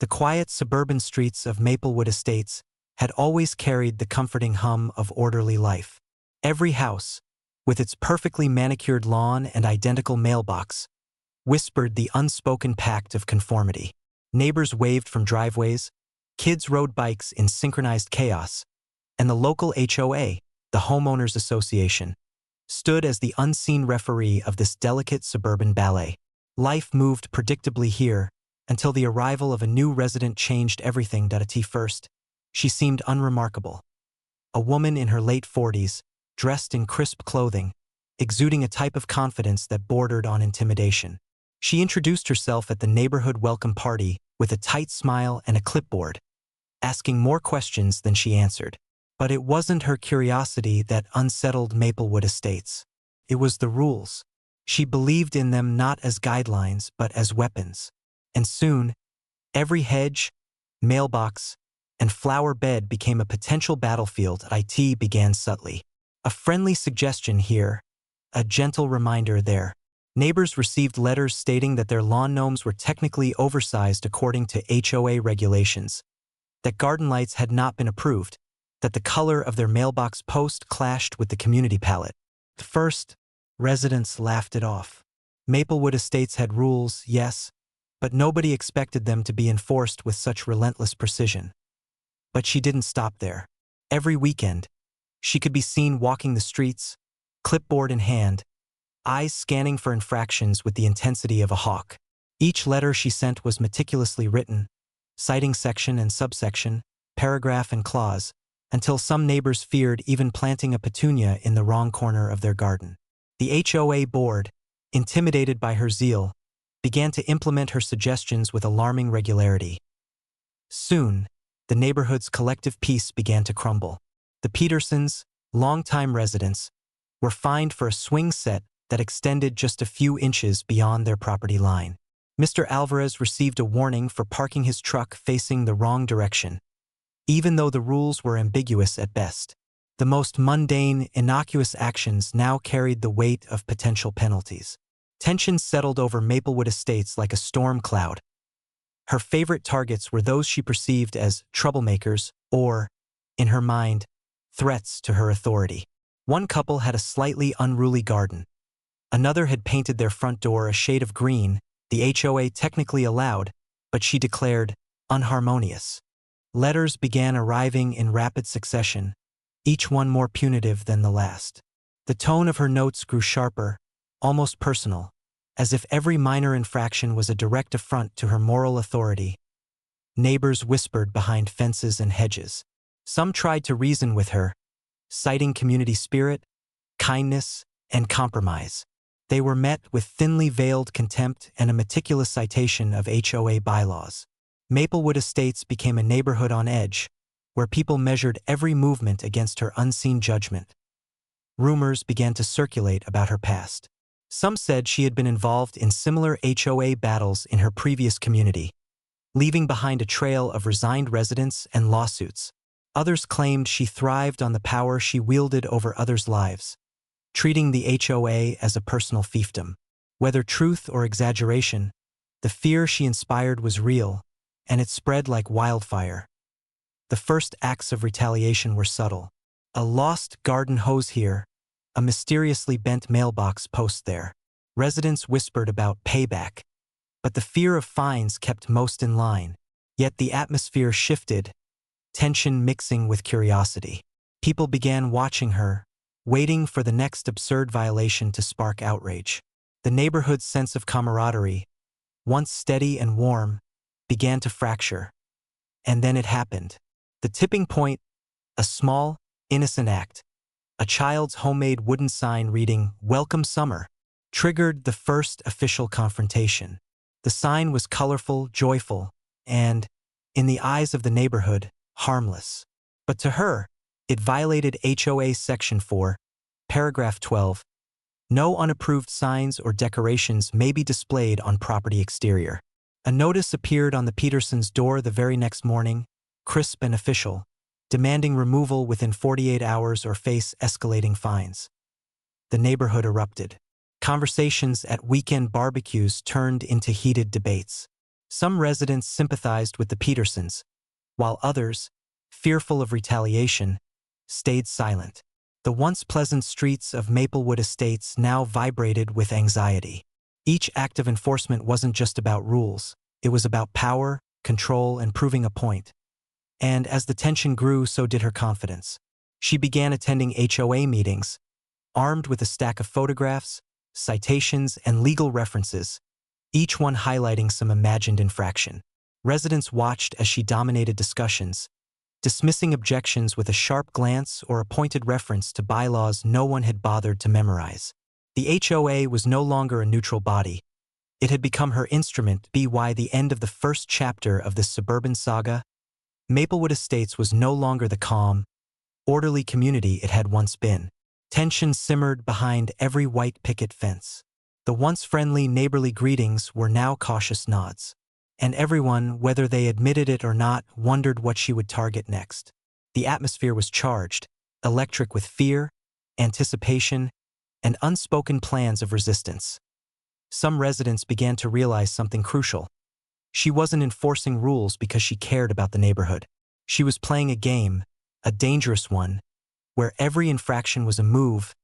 The quiet suburban streets of Maplewood Estates had always carried the comforting hum of orderly life. Every house, with its perfectly manicured lawn and identical mailbox, whispered the unspoken pact of conformity. Neighbors waved from driveways, kids rode bikes in synchronized chaos, and the local HOA, the Homeowners Association, stood as the unseen referee of this delicate suburban ballet. Life moved predictably here until the arrival of a new resident changed everything. At first, she seemed unremarkable. A woman in her late 40s, dressed in crisp clothing, exuding a type of confidence that bordered on intimidation. She introduced herself at the neighborhood welcome party with a tight smile and a clipboard, asking more questions than she answered. But it wasn't her curiosity that unsettled Maplewood Estates. It was the rules. She believed in them not as guidelines but as weapons. And soon, every hedge, mailbox, and flower bed became a potential battlefield. It began subtly. A friendly suggestion here, a gentle reminder there. Neighbors received letters stating that their lawn gnomes were technically oversized according to HOA regulations, that garden lights had not been approved, that the color of their mailbox post clashed with the community palette. At first, residents laughed it off. Maplewood Estates had rules, yes, but nobody expected them to be enforced with such relentless precision. But she didn't stop there. Every weekend, she could be seen walking the streets, clipboard in hand, eyes scanning for infractions with the intensity of a hawk. Each letter she sent was meticulously written, citing section and subsection, paragraph and clause, until some neighbors feared even planting a petunia in the wrong corner of their garden. The HOA board, intimidated by her zeal, began to implement her suggestions with alarming regularity. Soon, the neighborhood's collective peace began to crumble. The Petersons, longtime residents, were fined for a swing set that extended just a few inches beyond their property line. Mr. Alvarez received a warning for parking his truck facing the wrong direction, even though the rules were ambiguous at best. The most mundane, innocuous actions now carried the weight of potential penalties. Tension settled over Maplewood Estates like a storm cloud. Her favorite targets were those she perceived as troublemakers or, in her mind, threats to her authority. One couple had a slightly unruly garden. Another had painted their front door a shade of green, the HOA technically allowed, but she declared unharmonious. Letters began arriving in rapid succession, each one more punitive than the last. The tone of her notes grew sharper, almost personal, as if every minor infraction was a direct affront to her moral authority. Neighbors whispered behind fences and hedges. Some tried to reason with her, citing community spirit, kindness, and compromise. They were met with thinly veiled contempt and a meticulous citation of HOA bylaws. Maplewood Estates became a neighborhood on edge, where people measured every movement against her unseen judgment. Rumors began to circulate about her past. Some said she had been involved in similar HOA battles in her previous community, leaving behind a trail of resigned residents and lawsuits. Others claimed she thrived on the power she wielded over others' lives, treating the HOA as a personal fiefdom. Whether truth or exaggeration, the fear she inspired was real, and it spread like wildfire. The first acts of retaliation were subtle. A lost garden hose here, a mysteriously bent mailbox post there. Residents whispered about payback, but the fear of fines kept most in line. Yet the atmosphere shifted, tension mixing with curiosity. People began watching her, waiting for the next absurd violation to spark outrage. The neighborhood's sense of camaraderie, once steady and warm, began to fracture. And then it happened. The tipping point, a small, innocent act, a child's homemade wooden sign reading, "Welcome Summer," triggered the first official confrontation. The sign was colorful, joyful, and, in the eyes of the neighborhood, harmless. But to her, it violated HOA Section 4, Paragraph 12. No unapproved signs or decorations may be displayed on property exterior. A notice appeared on the Petersons' door the very next morning, crisp and official, demanding removal within 48 hours or face escalating fines. The neighborhood erupted. Conversations at weekend barbecues turned into heated debates. Some residents sympathized with the Petersons, while others, fearful of retaliation, stayed silent. The once pleasant streets of Maplewood Estates now vibrated with anxiety. Each act of enforcement wasn't just about rules, it was about power, control, and proving a point. And as the tension grew, so did her confidence. She began attending HOA meetings, armed with a stack of photographs, citations, and legal references, each one highlighting some imagined infraction. Residents watched as she dominated discussions, dismissing objections with a sharp glance or a pointed reference to bylaws no one had bothered to memorize. The HOA was no longer a neutral body. It had become her instrument. By the end of the first chapter of this suburban saga, Maplewood Estates was no longer the calm, orderly community it had once been. Tension simmered behind every white picket fence. The once friendly neighborly greetings were now cautious nods. And everyone, whether they admitted it or not, wondered what she would target next. The atmosphere was charged, electric with fear, anticipation, and unspoken plans of resistance. Some residents began to realize something crucial. She wasn't enforcing rules because she cared about the neighborhood. She was playing a game, a dangerous one, where every infraction was a move,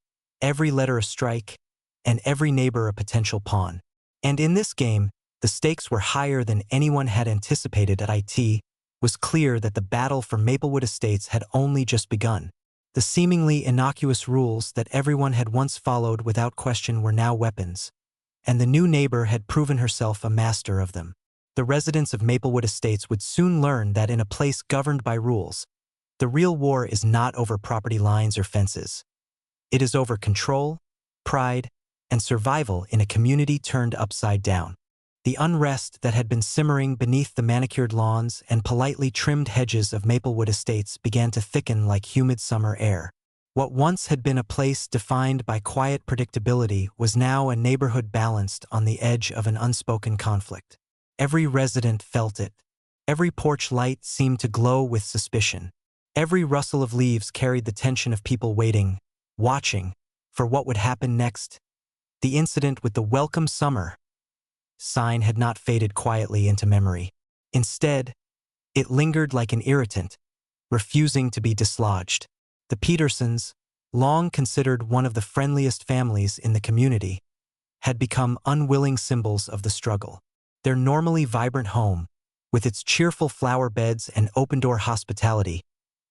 every letter a strike, and every neighbor a potential pawn. And in this game, the stakes were higher than anyone had anticipated. It was clear that the battle for Maplewood Estates had only just begun. The seemingly innocuous rules that everyone had once followed without question were now weapons, and the new neighbor had proven herself a master of them. The residents of Maplewood Estates would soon learn that in a place governed by rules, the real war is not over property lines or fences. It is over control, pride, and survival in a community turned upside down. The unrest that had been simmering beneath the manicured lawns and politely trimmed hedges of Maplewood Estates began to thicken like humid summer air. What once had been a place defined by quiet predictability was now a neighborhood balanced on the edge of an unspoken conflict. Every resident felt it. Every porch light seemed to glow with suspicion. Every rustle of leaves carried the tension of people waiting, watching, for what would happen next. The incident with the welcome summer sign had not faded quietly into memory. Instead, it lingered like an irritant, refusing to be dislodged. The Petersons, long considered one of the friendliest families in the community, had become unwilling symbols of the struggle. Their normally vibrant home, with its cheerful flower beds and open-door hospitality,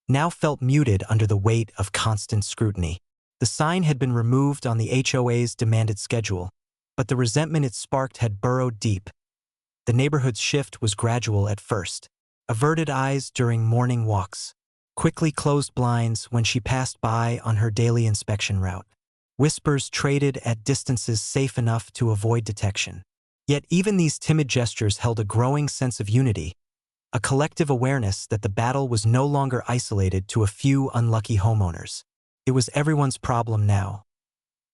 now felt muted under the weight of constant scrutiny. The sign had been removed on the HOA's demanded schedule, but the resentment it sparked had burrowed deep. The neighborhood's shift was gradual at first. Averted eyes during morning walks, quickly closed blinds when she passed by on her daily inspection route. Whispers traded at distances safe enough to avoid detection. Yet even these timid gestures held a growing sense of unity, a collective awareness that the battle was no longer isolated to a few unlucky homeowners. It was everyone's problem now.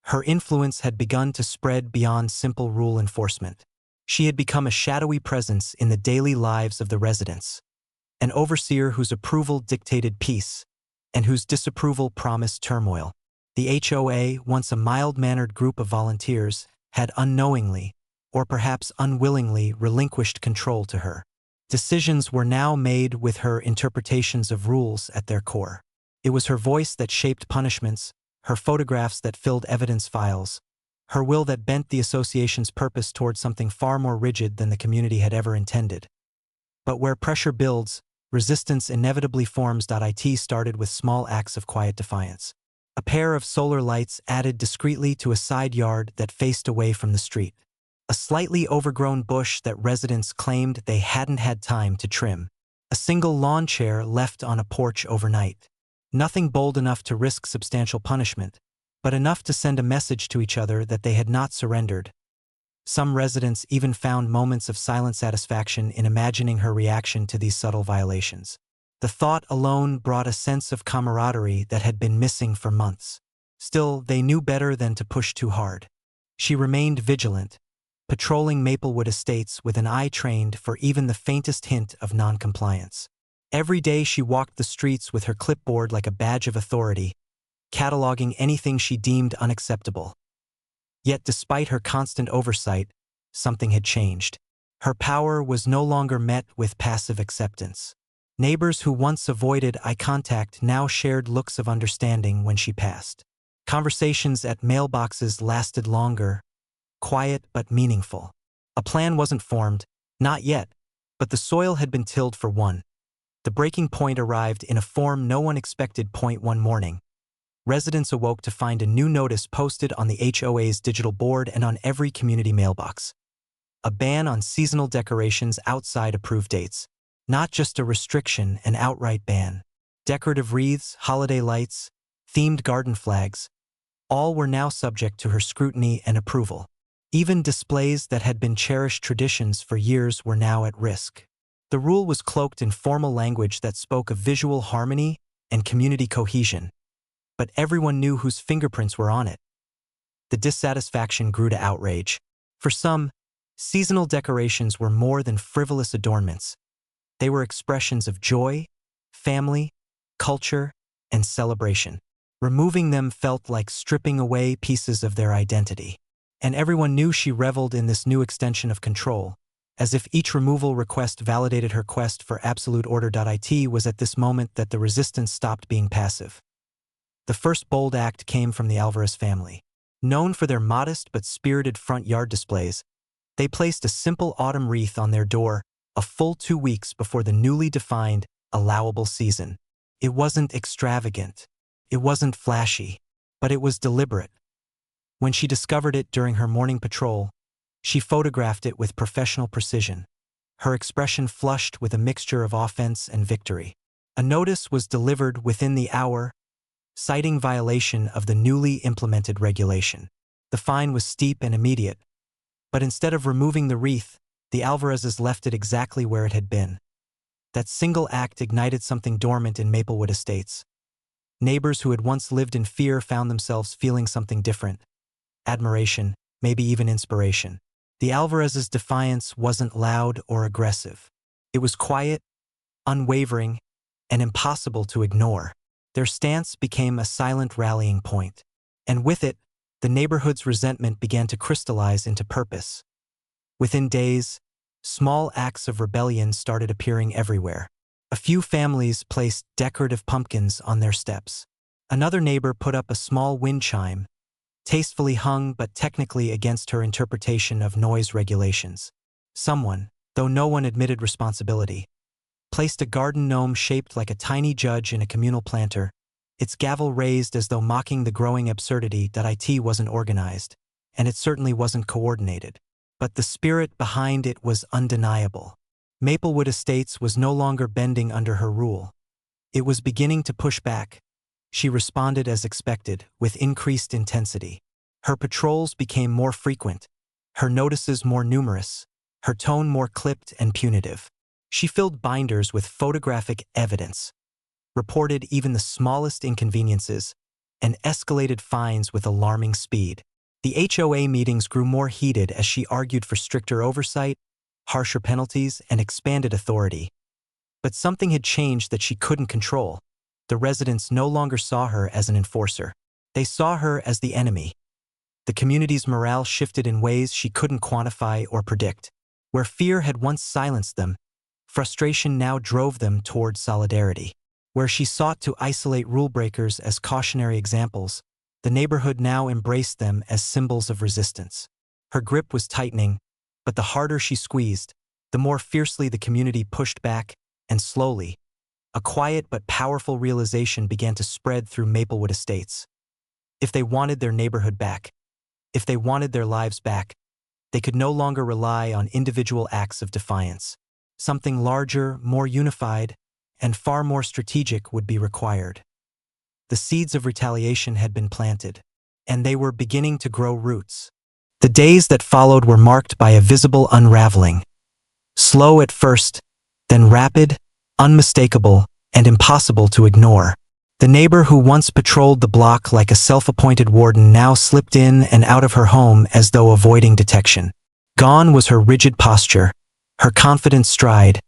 Her influence had begun to spread beyond simple rule enforcement. She had become a shadowy presence in the daily lives of the residents, an overseer whose approval dictated peace and whose disapproval promised turmoil. The HOA, once a mild-mannered group of volunteers, had unknowingly, or perhaps unwillingly, relinquished control to her. Decisions were now made with her interpretations of rules at their core. It was her voice that shaped punishments, her photographs that filled evidence files, her will that bent the association's purpose toward something far more rigid than the community had ever intended. But where pressure builds, resistance inevitably forms. It started with small acts of quiet defiance. A pair of solar lights added discreetly to a side yard that faced away from the street. A slightly overgrown bush that residents claimed they hadn't had time to trim. A single lawn chair left on a porch overnight. Nothing bold enough to risk substantial punishment, but enough to send a message to each other that they had not surrendered. Some residents even found moments of silent satisfaction in imagining her reaction to these subtle violations. The thought alone brought a sense of camaraderie that had been missing for months. Still, they knew better than to push too hard. She remained vigilant, patrolling Maplewood Estates with an eye trained for even the faintest hint of noncompliance. Every day she walked the streets with her clipboard like a badge of authority, cataloging anything she deemed unacceptable. Yet despite her constant oversight, something had changed. Her power was no longer met with passive acceptance. Neighbors who once avoided eye contact now shared looks of understanding when she passed. Conversations at mailboxes lasted longer, quiet but meaningful. A plan wasn't formed, not yet, but the soil had been tilled for one. The breaking point arrived in a form no one expected. One morning, residents awoke to find a new notice posted on the HOA's digital board and on every community mailbox. A ban on seasonal decorations outside approved dates. Not just a restriction, an outright ban. Decorative wreaths, holiday lights, themed garden flags, all were now subject to her scrutiny and approval. Even displays that had been cherished traditions for years were now at risk. The rule was cloaked in formal language that spoke of visual harmony and community cohesion, but everyone knew whose fingerprints were on it. The dissatisfaction grew to outrage. For some, seasonal decorations were more than frivolous adornments. They were expressions of joy, family, culture, and celebration. Removing them felt like stripping away pieces of their identity. And everyone knew she reveled in this new extension of control, as if each removal request validated her quest for absolute order. It was at this moment that the resistance stopped being passive. The first bold act came from the Alvarez family. Known for their modest but spirited front yard displays, they placed a simple autumn wreath on their door a full 2 weeks before the newly defined, allowable season. It wasn't extravagant. It wasn't flashy, but it was deliberate. When she discovered it during her morning patrol, she photographed it with professional precision. Her expression flushed with a mixture of offense and victory. A notice was delivered within the hour, citing violation of the newly implemented regulation. The fine was steep and immediate, but instead of removing the wreath, the Alvarezes left it exactly where it had been. That single act ignited something dormant in Maplewood Estates. Neighbors who had once lived in fear found themselves feeling something different. Admiration, maybe even inspiration. The Alvarezes' defiance wasn't loud or aggressive. It was quiet, unwavering, and impossible to ignore. Their stance became a silent rallying point. And with it, the neighborhood's resentment began to crystallize into purpose. Within days, small acts of rebellion started appearing everywhere. A few families placed decorative pumpkins on their steps. Another neighbor put up a small wind chime, tastefully hung but technically against her interpretation of noise regulations. Someone, though no one admitted responsibility, placed a garden gnome shaped like a tiny judge in a communal planter, its gavel raised as though mocking the growing absurdity that it wasn't organized, and it certainly wasn't coordinated. But the spirit behind it was undeniable. Maplewood Estates was no longer bending under her rule. It was beginning to push back. She responded as expected, with increased intensity. Her patrols became more frequent, her notices more numerous, her tone more clipped and punitive. She filled binders with photographic evidence, reported even the smallest inconveniences, and escalated fines with alarming speed. The HOA meetings grew more heated as she argued for stricter oversight, harsher penalties, and expanded authority. But something had changed that she couldn't control. The residents no longer saw her as an enforcer. They saw her as the enemy. The community's morale shifted in ways she couldn't quantify or predict. Where fear had once silenced them, frustration now drove them toward solidarity. Where she sought to isolate rule breakers as cautionary examples, the neighborhood now embraced them as symbols of resistance. Her grip was tightening, but the harder she squeezed, the more fiercely the community pushed back, and slowly, a quiet but powerful realization began to spread through Maplewood Estates. If they wanted their neighborhood back, if they wanted their lives back, they could no longer rely on individual acts of defiance. Something larger, more unified, and far more strategic would be required. The seeds of retaliation had been planted, and they were beginning to grow roots. The days that followed were marked by a visible unraveling. Slow at first, then rapid, unmistakable, and impossible to ignore. The neighbor who once patrolled the block like a self-appointed warden now slipped in and out of her home as though avoiding detection. Gone was her rigid posture, her confident stride,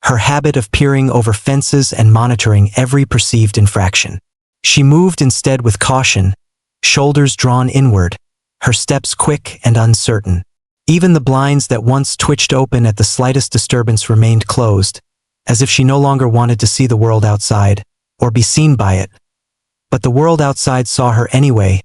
her habit of peering over fences and monitoring every perceived infraction. She moved instead with caution, shoulders drawn inward, her steps quick and uncertain. Even the blinds that once twitched open at the slightest disturbance remained closed, as if she no longer wanted to see the world outside, or be seen by it. But the world outside saw her anyway.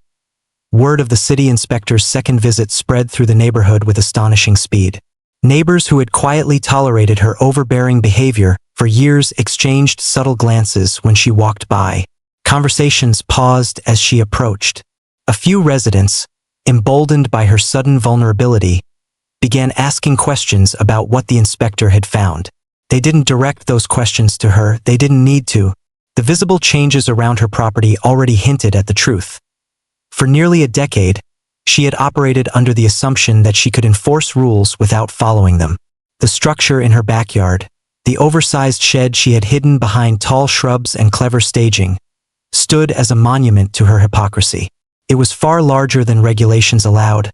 Word of the city inspector's second visit spread through the neighborhood with astonishing speed. Neighbors who had quietly tolerated her overbearing behavior for years exchanged subtle glances when she walked by. Conversations paused as she approached. A few residents, emboldened by her sudden vulnerability, began asking questions about what the inspector had found. They didn't direct those questions to her, they didn't need to. The visible changes around her property already hinted at the truth. For nearly a decade, she had operated under the assumption that she could enforce rules without following them. The structure in her backyard, the oversized shed she had hidden behind tall shrubs and clever staging, stood as a monument to her hypocrisy. It was far larger than regulations allowed,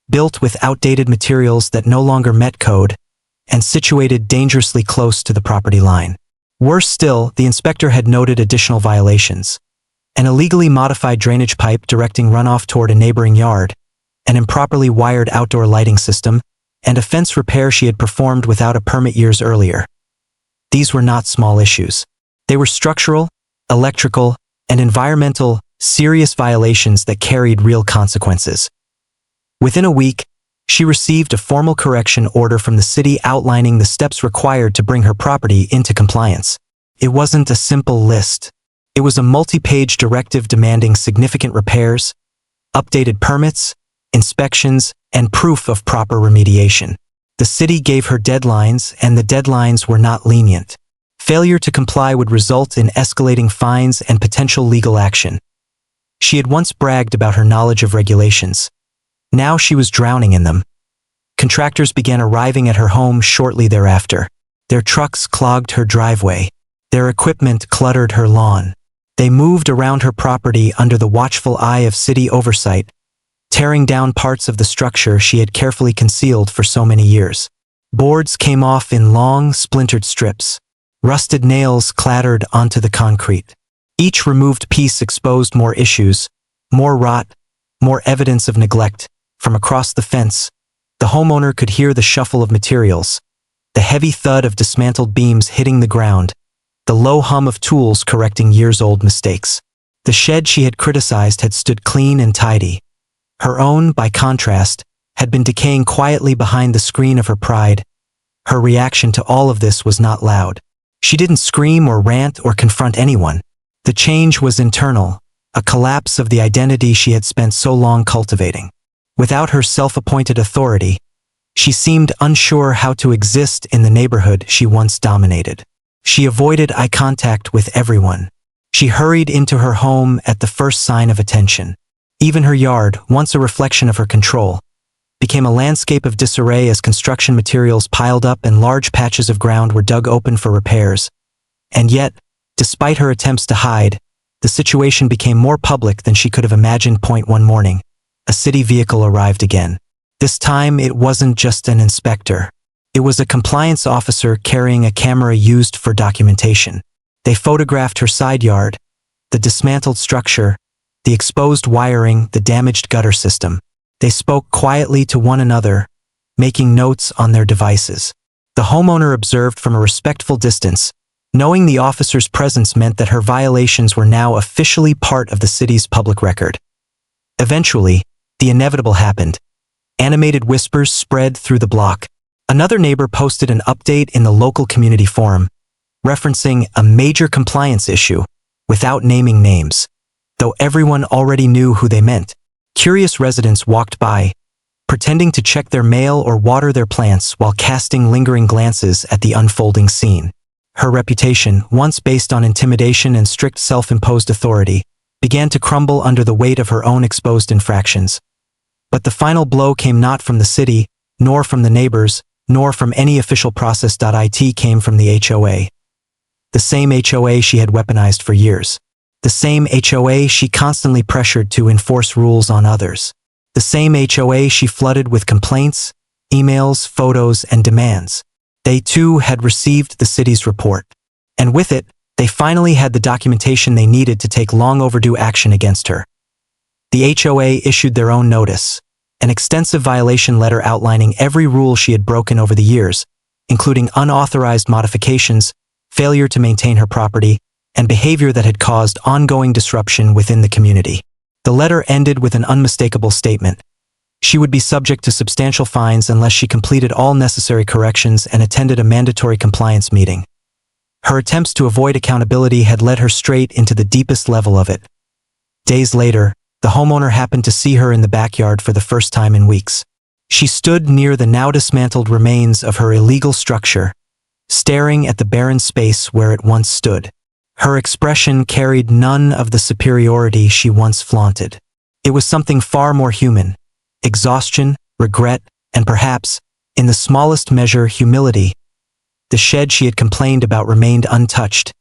built with outdated materials that no longer met code, and situated dangerously close to the property line. Worse still, the inspector had noted additional violations. An illegally modified drainage pipe directing runoff toward a neighboring yard, an improperly wired outdoor lighting system, and a fence repair she had performed without a permit years earlier. These were not small issues. They were structural, electrical, and environmental, serious violations that carried real consequences. Within a week, she received a formal correction order from the city outlining the steps required to bring her property into compliance. It wasn't a simple list. It was a multi-page directive demanding significant repairs, updated permits, inspections, and proof of proper remediation. The city gave her deadlines, and the deadlines were not lenient. Failure to comply would result in escalating fines and potential legal action. She had once bragged about her knowledge of regulations. Now she was drowning in them. Contractors began arriving at her home shortly thereafter. Their trucks clogged her driveway. Their equipment cluttered her lawn. They moved around her property under the watchful eye of city oversight, tearing down parts of the structure she had carefully concealed for so many years. Boards came off in long, splintered strips. Rusted nails clattered onto the concrete. Each removed piece exposed more issues, more rot, more evidence of neglect. From across the fence, the homeowner could hear the shuffle of materials, the heavy thud of dismantled beams hitting the ground, the low hum of tools correcting years-old mistakes. The shed she had criticized had stood clean and tidy. Her own, by contrast, had been decaying quietly behind the screen of her pride. Her reaction to all of this was not loud. She didn't scream or rant or confront anyone. The change was internal, a collapse of the identity she had spent so long cultivating. Without her self-appointed authority, she seemed unsure how to exist in the neighborhood she once dominated. She avoided eye contact with everyone. She hurried into her home at the first sign of attention. Even her yard, once a reflection of her control, became a landscape of disarray as construction materials piled up and large patches of ground were dug open for repairs. And yet, despite her attempts to hide, the situation became more public than she could have imagined. One morning, a city vehicle arrived again. This time, it wasn't just an inspector. It was a compliance officer carrying a camera used for documentation. They photographed her side yard, the dismantled structure, the exposed wiring, the damaged gutter system. They spoke quietly to one another, making notes on their devices. The homeowner observed from a respectful distance, knowing the officer's presence meant that her violations were now officially part of the city's public record. Eventually, the inevitable happened. Animated whispers spread through the block. Another neighbor posted an update in the local community forum, referencing a major compliance issue, without naming names. Though everyone already knew who they meant, curious residents walked by, pretending to check their mail or water their plants while casting lingering glances at the unfolding scene. Her reputation, once based on intimidation and strict self-imposed authority, began to crumble under the weight of her own exposed infractions. But the final blow came not from the city, nor from the neighbors, nor from any official process. It came from the HOA. The same HOA she had weaponized for years. The same HOA she constantly pressured to enforce rules on others. The same HOA she flooded with complaints, emails, photos, and demands. They too had received the city's report. And with it, they finally had the documentation they needed to take long overdue action against her. The HOA issued their own notice, an extensive violation letter outlining every rule she had broken over the years, including unauthorized modifications, failure to maintain her property, and behavior that had caused ongoing disruption within the community. The letter ended with an unmistakable statement. She would be subject to substantial fines unless she completed all necessary corrections and attended a mandatory compliance meeting. Her attempts to avoid accountability had led her straight into the deepest level of it. Days later, the homeowner happened to see her in the backyard for the first time in weeks. She stood near the now dismantled remains of her illegal structure, staring at the barren space where it once stood. Her expression carried none of the superiority she once flaunted. It was something far more human: exhaustion, regret, and perhaps, in the smallest measure, humility. The shed she had complained about remained untouched,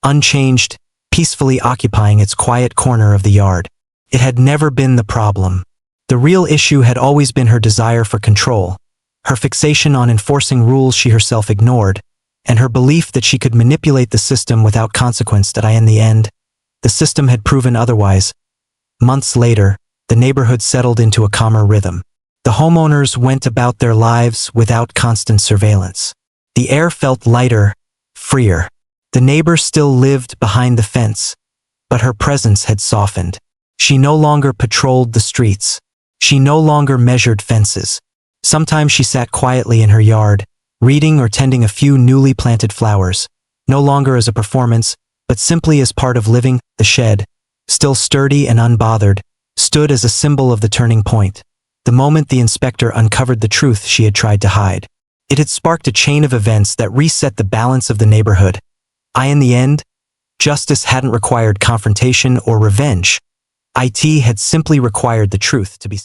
unchanged, peacefully occupying its quiet corner of the yard. It had never been the problem. The real issue had always been her desire for control, her fixation on enforcing rules she herself ignored, and her belief that she could manipulate the system without consequence. That in the end, the system had proven otherwise. Months later, the neighborhood settled into a calmer rhythm. The homeowners went about their lives without constant surveillance. The air felt lighter, freer. The neighbor still lived behind the fence, but her presence had softened. She no longer patrolled the streets. She no longer measured fences. Sometimes she sat quietly in her yard, reading or tending a few newly planted flowers, no longer as a performance, but simply as part of living. The shed, still sturdy and unbothered, stood as a symbol of the turning point, the moment the inspector uncovered the truth she had tried to hide. It had sparked a chain of events that reset the balance of the neighborhood. In the end, justice hadn't required confrontation or revenge. It had simply required the truth to be